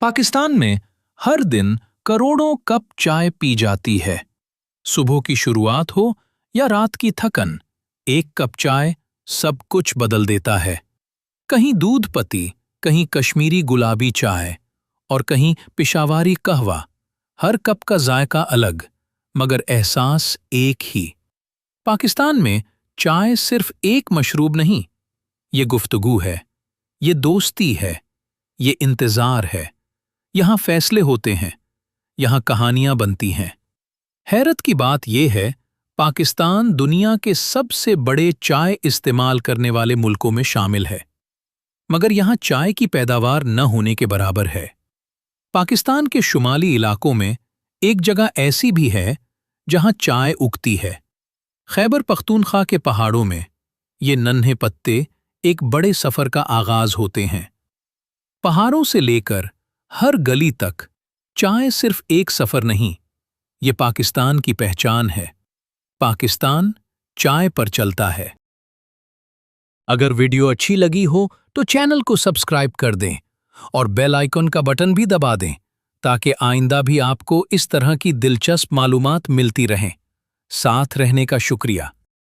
पाकिस्तान में हर दिन करोड़ों कप चाय पी जाती है। सुबह की शुरुआत हो या रात की थकन, एक कप चाय सब कुछ बदल देता है। कहीं दूध पत्ती, कहीं कश्मीरी गुलाबी चाय और कहीं पिशावारी कहवा। हर कप का जायका अलग, मगर एहसास एक ही। पाकिस्तान में चाय सिर्फ एक मशरूब नहीं, ये गुफ्तगू है, ये दोस्ती है, ये इंतजार है। यहाँ फैसले होते हैं, यहाँ कहानियां बनती हैं। हैरत की बात यह है, पाकिस्तान दुनिया के सबसे बड़े चाय इस्तेमाल करने वाले मुल्कों में शामिल है, मगर यहाँ चाय की पैदावार न होने के बराबर है। पाकिस्तान के शुमाली इलाकों में एक जगह ऐसी भी है जहाँ चाय उगती है। खैबर पख्तूनख्वा के पहाड़ों में ये नन्हे पत्ते एक बड़े सफर का आगाज होते हैं। पहाड़ों से लेकर हर गली तक चाय सिर्फ एक सफर नहीं, ये पाकिस्तान की पहचान है। पाकिस्तान चाय पर चलता है। अगर वीडियो अच्छी लगी हो तो चैनल को सब्सक्राइब कर दें और बेल आइकन का बटन भी दबा दें, ताकि आइंदा भी आपको इस तरह की दिलचस्प मालूमात मिलती रहें। साथ रहने का शुक्रिया।